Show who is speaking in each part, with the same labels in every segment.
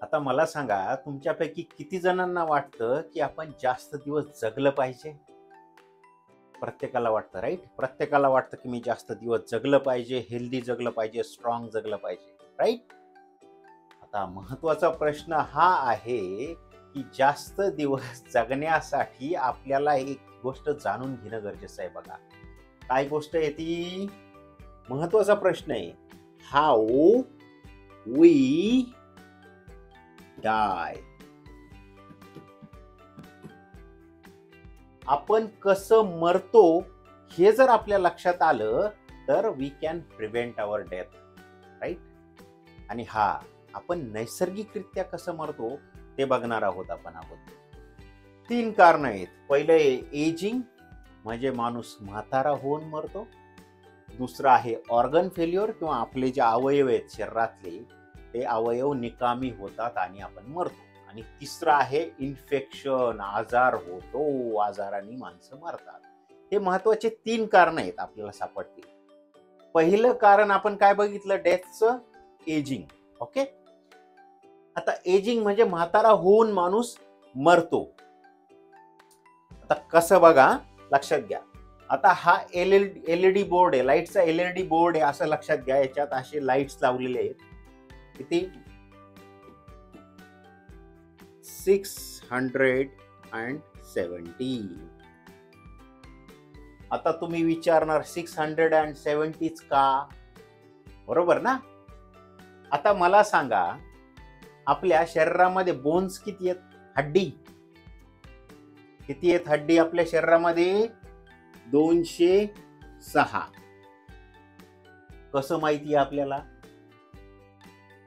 Speaker 1: आता मला सांगा, तुमच्यापैकी किती जणांना वाटतं, की आपण जास्त दिवस जगलं पाहिजे? प्रत्येकाला वाटतं, राइट? प्रत्येकाला वाटतं, की मी जास्त दिवस जगलं पाहिजे, हेल्दी जगलं पाहिजे, स्ट्रॉंग जगलं पाहिजे, राइट? आता महत्त्वाचा प्रश्न हा आहे, की जास्त दिवस जगण्यासाठी आपल्याला एक गोष्ट जाणून घेणं गरजेचं आहे बघा. काय गोष्ट आहे ती? महत्त्वाचा प्रश्न आहे. How we die. आपण कसं मरतो हे जर आपल्या लक्षात आलं तर we can prevent our death, right? आणि आपण नैसर्गिकरित्या कसं मरतो ते बघणार आहोत आपण. 3 कारण आहेत. पहिलं आहे एजिंग, म्हणजे माणूस म्हातारा होऊन मरतो. दुसरं आहे ऑर्गन फेल्युअर, किंवा आपले जे अवयव आहेत शरीरातले ते अवयव निकामी होतात आणि आपण मरतो. आणि तिसरं आहे इन्फेक्शन, आजार होतो, आजाराने माणसं मरतात. हे महत्वाचे 3 कारण आहेत आपल्याला सापडतील. पहिलं कारण आपण काय बघितलं? डेथचं, एजिंग. ओके. आता एजिंग म्हणजे म्हातारा होऊन माणूस मरतो. आता कसं बघा, लक्षात घ्या. आता हा एलईडी बोर्ड आहे, लाईटचा एलईडी बोर्ड आहे असं लक्षात घ्या. याच्यात असे लाईट्स लावलेले आहेत. किती? 670. आता तुम्ही विचारणार 670 का? बरोबर ना? आता मला सांगा, आपल्या शरीरामध्ये बोन्स किती आहेत? हड्डी किती आहेत? हड्डी आपल्या शरीरामध्ये 206. कसं माहिती आहे आपल्याला?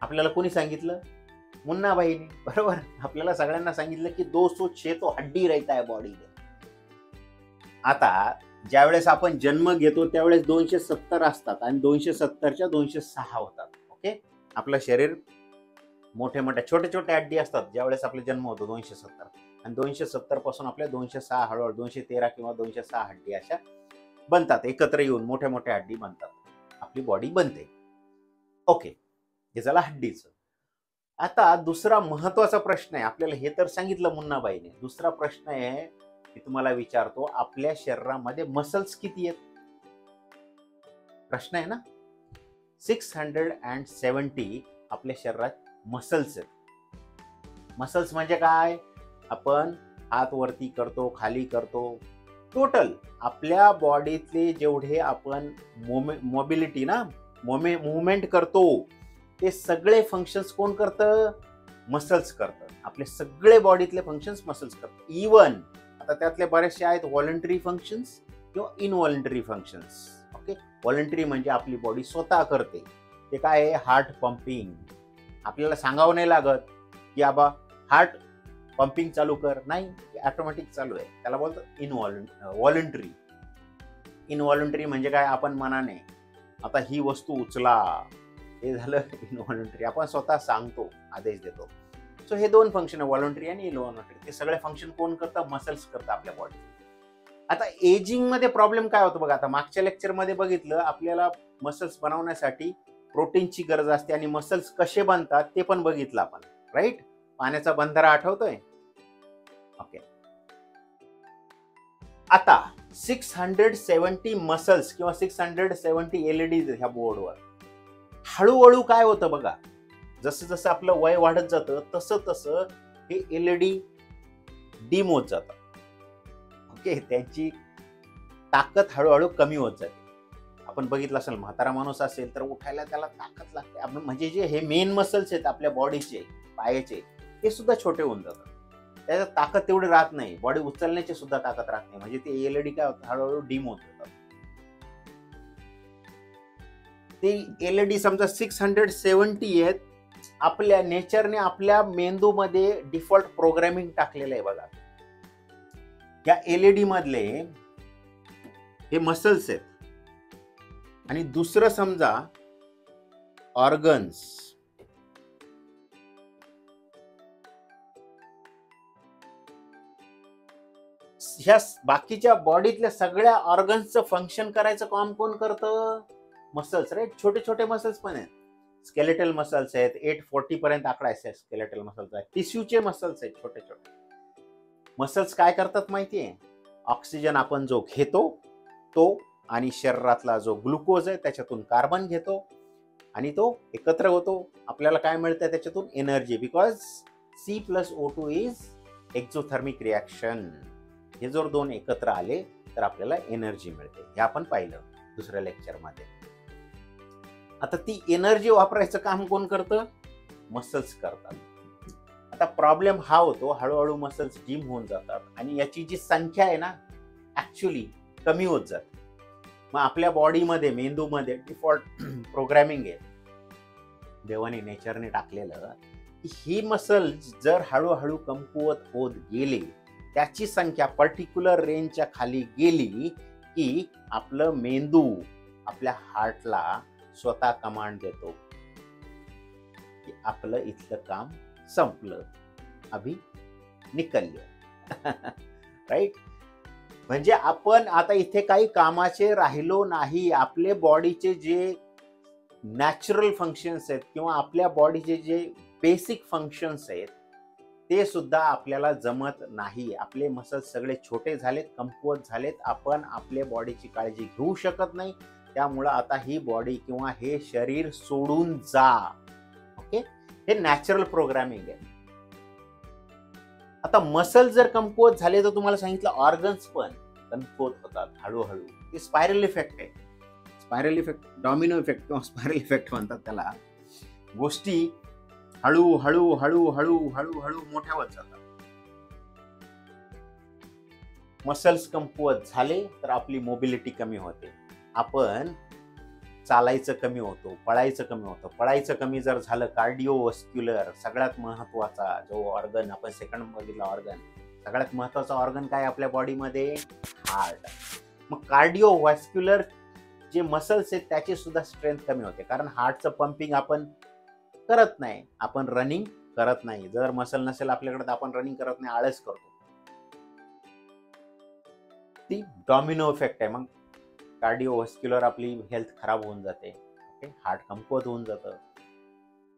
Speaker 1: आपल्याला कोणी सांगितलं? मुन्नाबाईने. बरोबर. आपल्याला सगळ्यांना सांगितलं की 206 तो हड्डी रहता है बॉडी में. आता ज्यावेळेस आपण जन्म घेतो त्यावेळेस 270 असतात आणि 270च्या 206 होतात. ओके. आपलं शरीर मोठे मोठे छोटे छोटे हड्डी असतात ज्यावेळेस आपला जन्म होतो 270, आणि 270 पासून आपल्या 206 हळूहळू 213 किंवा 206 हड्डी अशा बनतात. एकत्र येऊन मोठे मोठे हड्डी बनतात, आपली बॉडी बनते. ओके. हे झालं हड्डीचं. आता दुसरा महत्वाचा प्रश्न आहे. आपल्याला हे तर सांगितलं मुन्नाबाईने. दुसरा प्रश्न आहे की तुम्हाला विचारतो, आपल्या शरीरामध्ये मसल्स किती आहेत? प्रश्न आहे ना. 670 आपल्या शरीरात मसल्स आहेत. मसल्स म्हणजे काय? आपण हात वरती करतो, खाली करतो, टोटल आपल्या बॉडीतले जेवढे आपण मोबिलिटी ना, मुवमेंट करतो, ते सगळे फंक्शन्स कोण करतं? मसल्स करतं. आपले सगळे बॉडीतले फंक्शन्स मसल्स करतात. इवन आता त्यातले बरेचसे आहेत व्हॉलंटरी फंक्शन्स किंवा इनव्हॉलंटरी फंक्शन्स. ओके. व्हॉलंटरी म्हणजे आपली बॉडी स्वतः करते. ते काय आहे? Heart pumping. आपल्याला सांगावं नाही लागत की आबा हार्ट पंपिंग चालू कर, नाही, ऑटोमॅटिक चालू आहे. त्याला बोलतात व्हॉलंटरी. इनव्हॉलंटरी म्हणजे काय? आपण मनाने आता ही वस्तू उचला, हे झालं इनव्हॉलंटरी. आपण स्वतः सांगतो, आदेश देतो. सो हे 2 फंक्शन आहे, व्हॉलंटरी आणि इनव्हॉलंटरी. ते सगळे फंक्शन कोण करतं? मसल्स करतं आपल्या बॉडी. आता एजिंग मध्ये प्रॉब्लेम काय होतो बघा. आता मागच्या लेक्चर मध्ये बघितलं, आपल्याला मसल्स बनवण्यासाठी प्रोटीनची गरज असते आणि मसल्स कसे बनतात ते पण बघितलं आपण, राईट? पाण्याचा बंधारा आठवतोय? ओके. आता 670 मसल्स किंवा 670 एलईडीज ह्या बोर्डवर. हळूहळू काय होतं बघा, जसं जसं आपलं वय वाढत जातं तसं तसं हे एलईडी डिम होत जातं. ओके. त्यांची ताकद हळूहळू कमी होत जाते. आपण बघितलं असेल, म्हातारा माणूस असेल तर उठायला त्याला ताकद लागते. आपण म्हणजे जे हे मेन मसल्स आहेत आपल्या बॉडीचे, पायाचे, ते सुद्धा छोटे होऊन जातात. त्याच्यात ताकद तेवढी राहत नाही. बॉडी उचलण्याची सुद्धा ताकद राहत नाही. म्हणजे ते एलईडी काय होतं? हळूहळू डिम होत जातात. ते एलईडी समजा 670 आहेत. आपल्या नेचरने आपल्या मेंदूमध्ये डिफॉल्ट प्रोग्रामिंग टाकलेलं आहे बघा. या एलईडी मधले हे मसल्स आहेत. आणि दुसरं समजा ऑर्गन्स. ह्या बाकीच्या बॉडीतल्या सगळ्या ऑर्गन्सचं फंक्शन करायचं काम कोण करतं? Muscles, right? छोटे छोटे मसल्स पण आहेत. स्केलेटल मसल्स आहेत, 840 पर्यंत आकडा आहे स्केलेटल मसल्सचा. टिश्यूचे मसल्स आहेत छोटे छोटे. मसल्स काय करतात माहितीये? ऑक्सिजन आपण जो घेतो तो आणि शरीरातला जो ग्लुकोज आहे त्याच्यातून कार्बन घेतो आणि तो एकत्र होतो. आपल्याला काय मिळतं त्याच्यातून? Energy. Because C+O2 is exothermic reaction. हे जर दोन एकत्र आले तर आपल्याला एनर्जी मिळते. हे आपण पाहिलं दुसऱ्या लेक्चरमध्ये. आता ती एनर्जी वापरायचं काम कोण करतं? मसल्स करतात. आता प्रॉब्लेम हा होतो, हळूहळू मसल्स जिम होऊन जातात आणि याची जी संख्या आहे ना ऍक्च्युली कमी होत जाते. मग आपल्या बॉडीमध्ये, मेंदूमध्ये डिफॉल्ट प्रोग्रामिंग आहे देवाने, नेचरने टाकलेलं, की ही मसल्स जर हळूहळू कमकुवत होत गेले, त्याची संख्या पर्टिक्युलर रेंजच्या खाली गेली की आपलं मेंदू आपल्या हार्टला स्वतः कमांड देतो की आपलं इथलं काम संपलं, अभि निकल्य. राईट? म्हणजे आपण आता इथे काही कामाचे राहिलो नाही. आपले बॉडीचे जे नॅचरल फंक्शन्स आहेत किंवा आपल्या बॉडीचे जे बेसिक फंक्शन्स आहेत ते सुद्धा आपल्याला जमत नाही. आपले मसल्स सगळे छोटे झालेत, कमकुवत झालेत. आपण आपल्या बॉडीची काळजी घेऊ शकत नाही. त्यामुळं आता ही बॉडी किंवा हे शरीर सोडून जा. ओके, हे नॅचरल प्रोग्रामिंग आहे. आता मसल जर कमकुवत झाले तर तुम्हाला सांगितलं ऑर्गन्स पण कमकुवत होतात हळूहळू. ते स्पायरल इफेक्ट आहे. स्पायरल इफेक्ट, डॉमिनो इफेक्ट किंवा स्पायरल इफेक्ट म्हणतात त्याला. गोष्टी हळू हळू हळू हळू हळू हळू मोठ्या होत जातात. मसल्स कमकुवत झाले तर आपली मोबिलिटी कमी होते. आपण चालायचं कमी होतो, पळायचं कमी होतं. पळायचं कमी जर झालं, कार्डिओव्हास्क्युलर सगळ्यात महत्वाचा जो ऑर्गन आपण सेकंड बघितला ऑर्गन, सगळ्यात महत्वाचा ऑर्गन काय आपल्या बॉडीमध्ये? हार्ट. मग कार्डिओव्हास्क्युलर जे मसल्स आहेत त्याची सुद्धा स्ट्रेंथ कमी होते, कारण हार्टचं पंपिंग आपण करत नाही, आपण रनिंग करत नाही. जर मसल नसेल आपल्याकडे तर आपण रनिंग करत नाही, आळस करतो. ती डॉमिनो इफेक्ट आहे. मग कार्डिओव्हास्क्युलर आपली हेल्थ खराब होऊन जाते. ओके, हार्ट कमकुवत होऊन जातं.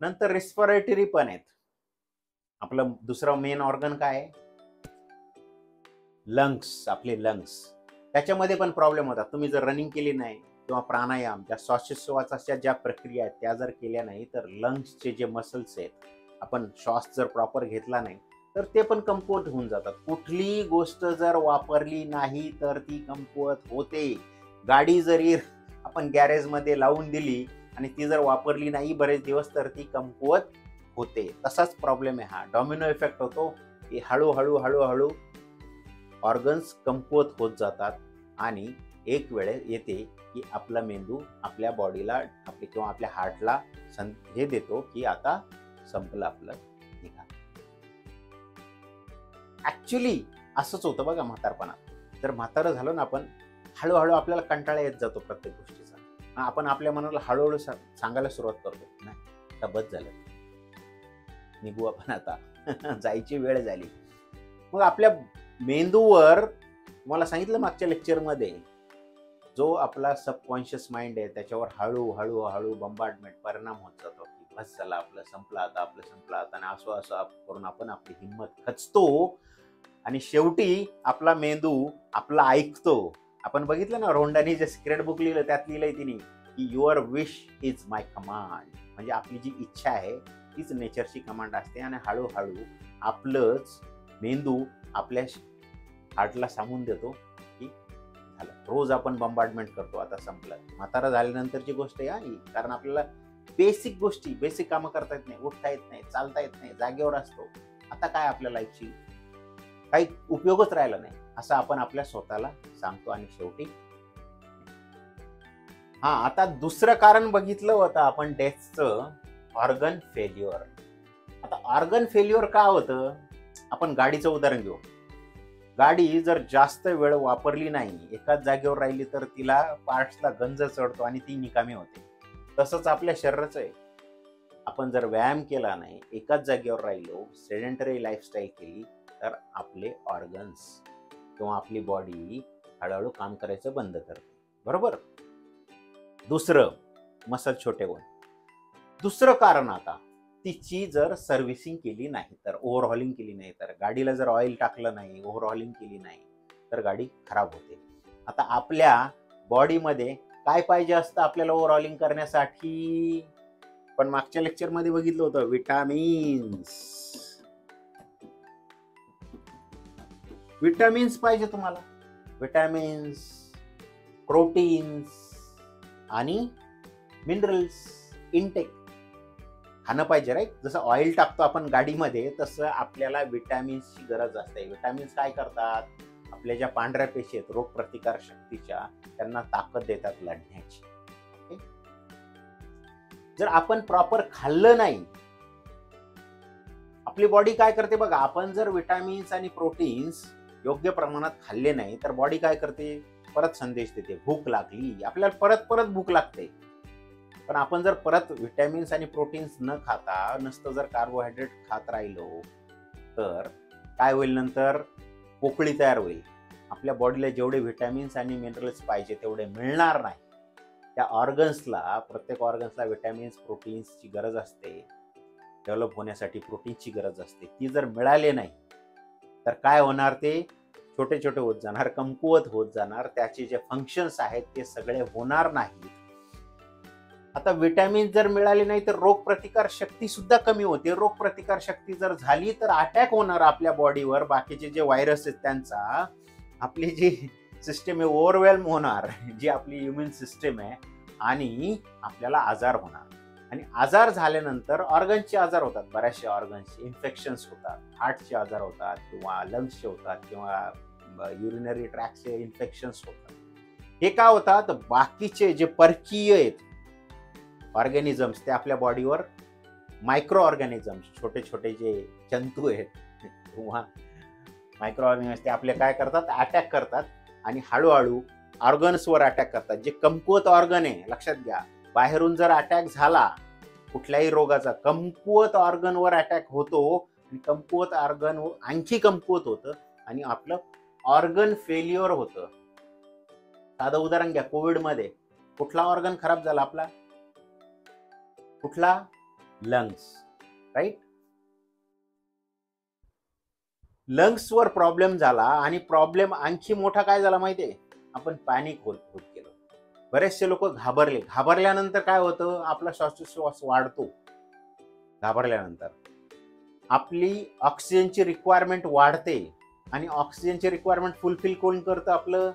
Speaker 1: नंतर रेस्पिरेटरी पण आहेत. आपलं दुसरं मेन ऑर्गन काय आहे? लंग्स. आपले लंग्स, त्याच्यामध्ये पण प्रॉब्लेम होतात. तुम्ही जर रनिंग केली नाही किंवा प्राणायाम, ज्या श्वासोच्छवासाच्या ज्या प्रक्रिया आहेत त्या जर केल्या नाही तर लंग्सचे जे मसल्स आहेत, आपण श्वास जर प्रॉपर घेतला नाही तर ते पण कमकुवत होऊन जातात. कुठली गोष्ट जर वापरली नाही तर ती कमकुवत होते. गाडी जरी आपण गॅरेजमध्ये लावून दिली आणि ती जर वापरली नाही बरेच दिवस तर ती कमकुवत होते. तसाच प्रॉब्लेम आहे हा. डॉमिनो इफेक्ट होतो की हळूहळू हळूहळू ऑर्गन्स कमकुवत होत जातात आणि एक वेळ येते की आपला मेंदू आपल्या बॉडीला आपले किंवा आपल्या हार्टला हे देतो की आता संपलं आपलं, निघा. ऍक्च्युली असंच होतं बघा म्हातारपणात. तर म्हातारं झालं ना आपण, हळूहळू आपल्याला कंटाळा येत जातो प्रत्येक गोष्टीचा. आपण आपल्या मनाला हळूहळू सांगायला सुरुवात करतो, नाही आता बस झालं, निघू आपण आता, जायची वेळ झाली. मग आपल्या मेंदूवर मला सांगितलं मागच्या लेक्चरमध्ये, जो आपला सबकॉन्शियस माइंड आहे त्याच्यावर हळूहळू हळू बंबार्डमेंट परिणाम होत जातो की बस झालं, आपलं संपलं आता, आपलं संपलं आता. आणि असं असं करून आपण आपली हिंमत खचतो आणि शेवटी आपला मेंदू आपला ऐकतो. आपण बघितलं ना, रोंडानी जे सिक्रेट बुक लिहिलं त्यात लिहिलंय तिने की your wish is my command. म्हणजे आपली जी इच्छा आहे तीच नेचरची कमांड असते. आणि हळूहळू आपलंच मेंदू आपल्या हार्टला सांगून देतो की झालं. रोज आपण बंबार्डमेंट करतो, आता संपलं. म्हातारा झाल्यानंतरची गोष्ट आहे ही. कारण आपल्याला बेसिक गोष्टी, बेसिक कामं करता येत नाही, उठता येत नाही, चालता येत नाही, जागेवर असतो. आता काय आपल्या लाईफची काही उपयोगच राहिला नाही असं आपण आपल्या स्वतःला सांगतो. आणि शेवटी आता दुसरं कारण बघितलं होतं आपण डेथचं, ऑर्गन फेल्युअर. आता ऑर्गन फेल्युअर का होतं? आपण गाडीचं उदाहरण घेऊ. गाडी जर जास्त वेळ वापरली नाही, एकाच जागेवर राहिली तर तिला पार्ट्सला गंज चढतो आणि ती निकामी होते. तसंच आपल्या शरीराचं आहे. आपण जर व्यायाम केला नाही, एकाच जागेवर राहिलो, सेडेंटरी लाईफस्टाईल केली तर आपले ऑर्गन्स किंवा आपली बॉडी हळूहळू काम करायचं बंद करते. बरोबर? दुसरं, मसल छोटे होऊन. दुसरं कारण, आता तिची जर सर्व्हिसिंग केली नाही तर, ओव्हरहॉलिंग केली नाही तर, गाडीला जर ऑइल टाकलं नाही, ओव्हरहॉलिंग केली नाही तर गाडी खराब होते. आता आपल्या बॉडीमध्ये काय पाहिजे असतं आपल्याला ओव्हरहॉलिंग करण्यासाठी? पण मागच्या लेक्चरमध्ये बघितलं होतं, विटामिन्स. विटामिन्स पाहिजे तुम्हाला, विटामिन्स, प्रोटीन्स आणि मिनरल्स इनटेक खाणं पाहिजे, राईट? जसं ऑइल टाकतो आपण गाडीमध्ये, तसं आपल्याला विटॅमिन्सची गरज असते. विटॅमिन्स काय करतात? आपल्या ज्या पांढऱ्या पेशी आहेत रोगप्रतिकार शक्तीच्या, त्यांना ताकद देतात लढण्याची. ओके? जर आपण प्रॉपर खाल्लं नाही, आपली बॉडी काय करते बघा, आपण जर विटॅमिन्स आणि प्रोटीन्स योग्य प्रमाणात खाल्ले नाही तर बॉडी काय करते? परत संदेश देते, भूक लागली, आपल्याला परत परत भूक लागते. पण आपण जर परत विटॅमिन्स आणि प्रोटीन्स न खाता नुसतं जर कार्बोहायड्रेट खात राहिलो तर काय होईल? नंतर पोकळी तयार होईल. आपल्या बॉडीला जेवढे विटॅमिन्स आणि मिनरल्स पाहिजे तेवढे मिळणार नाही. त्या ऑर्गन्सला, प्रत्येक ऑर्गन्सला विटॅमिन्स, प्रोटीन्सची गरज असते, डेव्हलप होण्यासाठी प्रोटीन्सची गरज असते. ती जर मिळाली नाही तर काय होणार? ते छोटे छोटे होत जाणार, कमकुवत होत जाणार, त्याचे जे फंक्शन्स आहेत ते सगळे होणार नाहीत. आता विटॅमिन जर मिळाले नाही तर रोगप्रतिकार शक्ती सुद्धा कमी होते. रोगप्रतिकार शक्ती जर झाली तर अटॅक होणार आपल्या बॉडीवर, बाकीचे जे व्हायरस आहेत त्यांचा, आपली जी सिस्टम आहे ओव्हरवेल्म होणार, जी आपली इम्युन सिस्टम आहे, आणि आपल्याला आजार होणार. आणि आजार झाल्यानंतर ऑर्गन्सचे आजार होतात, बऱ्याचशा ऑर्गन्सचे इन्फेक्शन्स होतात, हार्टचे आजार होतात, किंवा लंग्सचे होतात, किंवा युरिनरी ट्रॅकचे इन्फेक्शन्स होतात. हे का होतात? बाकीचे जे परकीय आहेत ऑर्गॅनिझम्स, ते आपल्या बॉडीवर, मायक्रो ऑर्गॅनिझम्स, छोटे छोटे जे जंतू आहेत किंवा मायक्रो ऑर्गॅनिझम्स, ते आपले काय करतात? अटॅक करतात, आणि हळूहळू ऑर्गन्सवर अटॅक करतात. जे कमकुवत ऑर्गन आहे, लक्षात घ्या, बाहेरून जर अटॅक झाला कुठल्याही रोगाचा, कमकुवत ऑर्गनवर अटॅक होतो, आणि कमकुवत ऑर्गन आणखी कमकुवत होतं, आणि आपलं ऑर्गन फेल्युअर होतं. साधं उदाहरण घ्या, कोविडमध्ये कुठला ऑर्गन खराब झाला आपला? कुठला? Lungs, right? लंग्सवर प्रॉब्लेम झाला, आणि प्रॉब्लेम आणखी मोठा काय झाला माहितीये? आपण पॅनिक होत गेलो. बरेचसे लोक घाबरले. घाबरल्यानंतर काय होतं? आपला श्वासोच्छ्वास वाढतो. घाबरल्यानंतर आपली ऑक्सिजनची रिक्वायरमेंट वाढते, आणि ऑक्सिजनची रिक्वायरमेंट फुलफिल कोण करतं? आपलं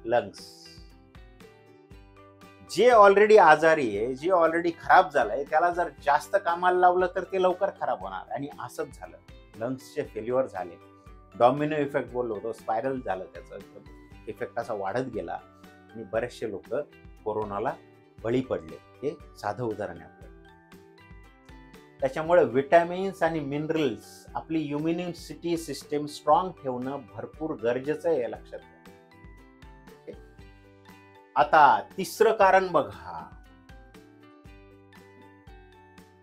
Speaker 1: लंग्स. जे ऑलरेडी आजारी आहे, जे ऑलरेडी खराब झालंय, त्याला जर जास्त कामाला लावलं तर ते लवकर खराब होणार. आणि असंच झालं, लंग्सचे फेल्युअर झाले. डॉमिनो इफेक्ट बोललो होतो, स्पायरल झालं, त्याचा इफेक्ट असा वाढत गेला, आणि बरेचसे लोक कोरोनाला बळी पडले. हे साधं उदाहरण आहे आपलं. त्याच्यामुळे विटॅमिन्स आणि मिनरल्स, आपली इम्युनिटी सिस्टम स्ट्रॉंग ठेवणं भरपूर गरजेचं आहे, लक्षात घ्या. आता तिसरं कारण बघा,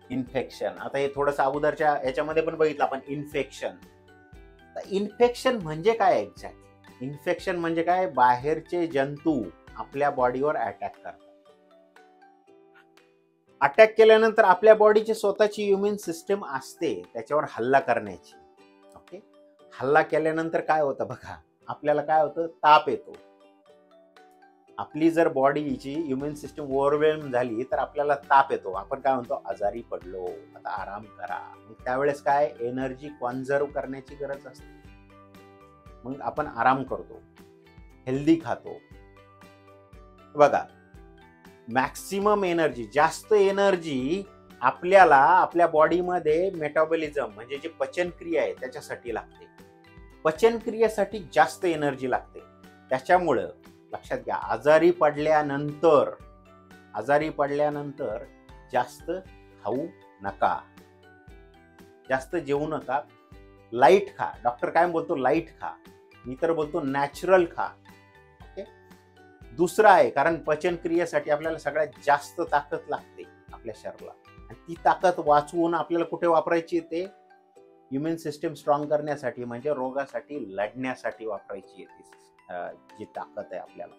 Speaker 1: इन्फेक्शन. आता हे थोडंसं अगोदरच्या याच्यामध्ये पण बघितलं आपण, इन्फेक्शन. इन्फेक्शन म्हणजे काय एक्झॅक्ट? इन्फेक्शन म्हणजे काय? बाहेरचे जंतू आपल्या बॉडीवर अटॅक करतात. अटॅक केल्यानंतर आपल्या बॉडीची स्वतःची इम्युन सिस्टम असते त्याच्यावर हल्ला करण्याची. ओके, हल्ला केल्यानंतर काय होतं बघा, आपल्याला काय होतं? ताप येतो. आपली जर बॉडीची इम्युन सिस्टम ओव्हरवेल्म झाली तर आपल्याला ताप येतो. आपण काय म्हणतो? आजारी पडलो, आता आराम करा. मग त्यावेळेस काय? एनर्जी कॉन्झर्व करण्याची गरज असते. मग आपण आराम करतो, हेल्दी खातो. बघा, मॅक्सिमम एनर्जी, जास्त एनर्जी आपल्याला आपल्या बॉडीमध्ये मेटाबॉलिझम म्हणजे जी पचनक्रिया आहे त्याच्यासाठी लागते. पचनक्रियेसाठी जास्त एनर्जी लागते. त्याच्यामुळं लक्षात घ्या, आजारी पडल्यानंतर जास्त खाऊ नका, जास्त जेवू नका, लाईट खा. डॉक्टर काय बोलतो? लाईट खा. मी तर बोलतो नॅचरल खा. ओके. दुसरं आहे, कारण पचनक्रियेसाठी आपल्याला सगळ्यात जास्त ताकद लागते आपल्या शरीराला, आणि ती ताकद वाचवून आपल्याला कुठे वापरायची? ते इम्युन सिस्टम स्ट्रॉंग करण्यासाठी, म्हणजे रोगासाठी लढण्यासाठी वापरायची आहे जी ताकद आहे आपल्याला.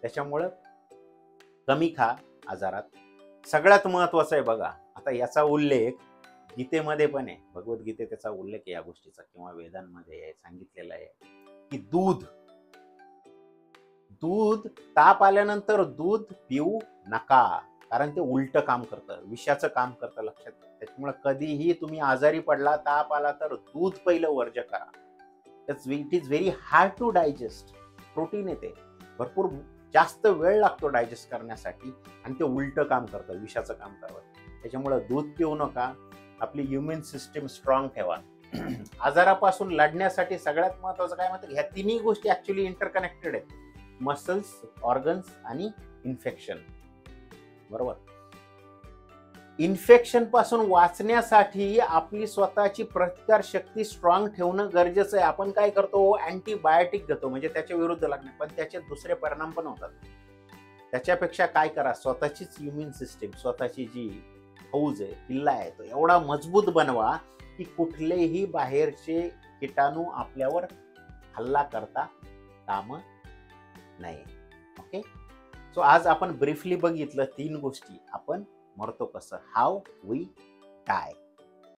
Speaker 1: त्याच्यामुळं कमी खा आजारात, सगळ्यात महत्वाचं आहे बघा, आता याचा उल्लेख गीतेमध्ये पण आहे, भगवद्गीतेत त्याचा उल्लेख आहे या गोष्टीचा, किंवा वेदांमध्ये सांगितलेला आहे की दूध ताप आल्यानंतर दूध पिऊ नका, कारण ते उलट काम करतं, विषाचं काम करतं, लक्षात घ्या. त्याच्यामुळे कधीही तुम्ही आजारी पडला, ताप आला तर दूध पहिलं वर्ज्य करा. It is very hard to digest. Protein येते, भरपूर जास्त वेळ लागतो डायजेस्ट करण्यासाठी, आणि ते उलट काम करतं, विषाचं काम करतं. त्याच्यामुळे दूध पिऊ नका. आपली इम्युन सिस्टीम स्ट्रॉंग ठेवा. आजारापासून लढण्यासाठी सगळ्यात महत्वाचं काय म्हणतात, ह्या तिन्ही गोष्टी ऍक्च्युली इंटरकनेक्टेड आहेत, मसल्स, ऑर्गन्स आणि इन्फेक्शन. बरोबर. इन्फेक्शन पासून वाचण्यासाठी आपली स्वतःची प्रतिकार शक्ती स्ट्रॉंग ठेवणं गरजेचं आहे. आपण काय करतो, अँटीबायोटिक घेतो, म्हणजे त्याच्या विरुद्ध लागणे, पण त्याचे दुसरे परिणाम पण होतात. त्याच्यापेक्षा काय करा, स्वतःचीच इम्युन सिस्टीम, स्वतःची जी फौज आहे, किल्ला आहे, तो एवढा मजबूत बनवा की कुठलेही बाहेरचे कीटाणू आपल्यावर हल्ला करता कामा नाही. ओके. सो आज आपण ब्रीफली बघितलं 3 गोष्टी, आपण मरतो कसं, हाऊ वी डाय.